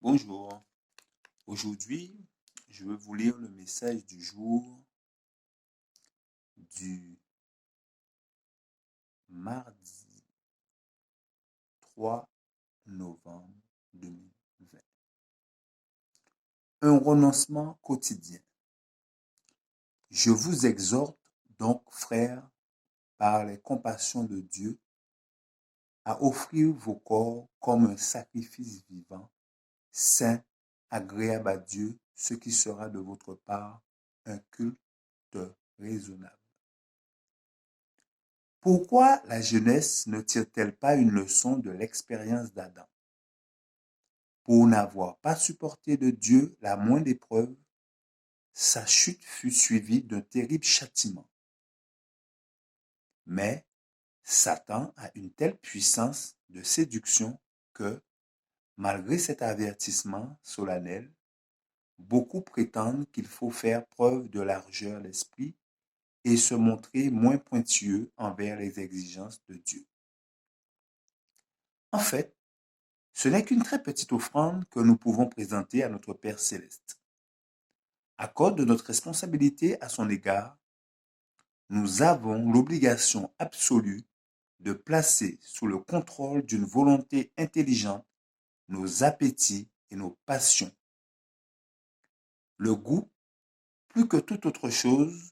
Bonjour, aujourd'hui je vais vous lire le message du jour du mardi 3 novembre 2020. Un renoncement quotidien. Je vous exhorte donc, frères, par les compassions de Dieu, à offrir vos corps comme un sacrifice vivant, saint, agréable à Dieu, ce qui sera de votre part un culte raisonnable. Pourquoi la jeunesse ne tire-t-elle pas une leçon de l'expérience d'Adam? Pour n'avoir pas supporté de Dieu la moindre épreuve, sa chute fut suivie d'un terrible châtiment. Mais Satan a une telle puissance de séduction que, malgré cet avertissement solennel, beaucoup prétendent qu'il faut faire preuve de largeur d'esprit et se montrer moins pointilleux envers les exigences de Dieu. En fait, ce n'est qu'une très petite offrande que nous pouvons présenter à notre Père céleste. À cause de notre responsabilité à son égard, nous avons l'obligation absolue de placer sous le contrôle d'une volonté intelligente nos appétits et nos passions. Le goût, plus que toute autre chose,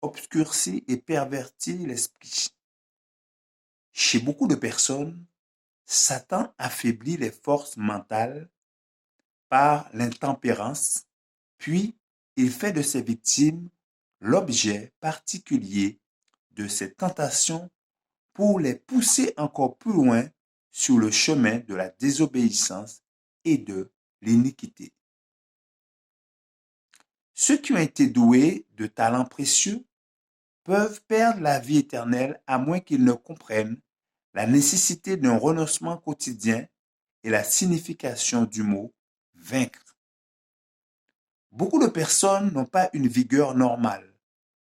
obscurcit et pervertit l'esprit. Chez beaucoup de personnes, Satan affaiblit les forces mentales par l'intempérance, puis il fait de ses victimes l'objet particulier de ses tentations pour les pousser encore plus loin sur le chemin de la désobéissance et de l'iniquité. Ceux qui ont été doués de talents précieux peuvent perdre la vie éternelle à moins qu'ils ne comprennent la nécessité d'un renoncement quotidien et la signification du mot « vaincre ». Beaucoup de personnes n'ont pas une vigueur normale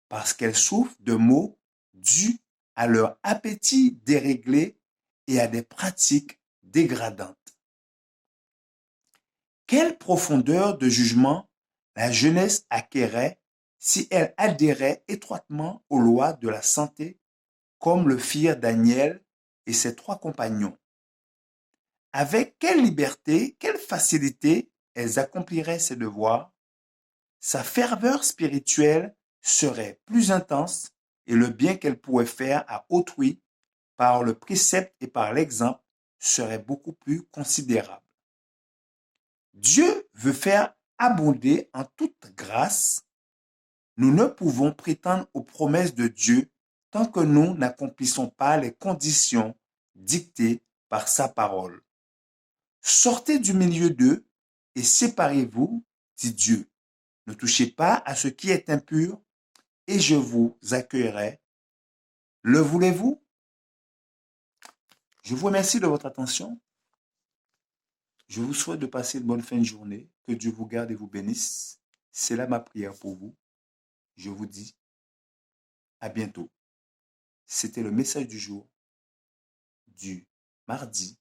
parce qu'elles souffrent de maux dus à leur appétit déréglé et à des pratiques dégradantes. Quelle profondeur de jugement la jeunesse acquérait si elle adhérait étroitement aux lois de la santé, comme le firent Daniel et ses 3 compagnons. Avec quelle liberté, quelle facilité elles accompliraient ses devoirs, sa ferveur spirituelle serait plus intense et le bien qu'elle pourrait faire à autrui par le précepte et par l'exemple serait beaucoup plus considérable. Dieu veut faire abonder en toute grâce. Nous ne pouvons prétendre aux promesses de Dieu tant que nous n'accomplissons pas les conditions dictées par sa parole. Sortez du milieu d'eux et séparez-vous, dit Dieu. Ne touchez pas à ce qui est impur et je vous accueillerai. Le voulez-vous? Je vous remercie de votre attention. Je vous souhaite de passer une bonne fin de journée. Que Dieu vous garde et vous bénisse. C'est là ma prière pour vous. Je vous dis à bientôt. C'était le message du jour du mardi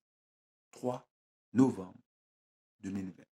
3 novembre 2020.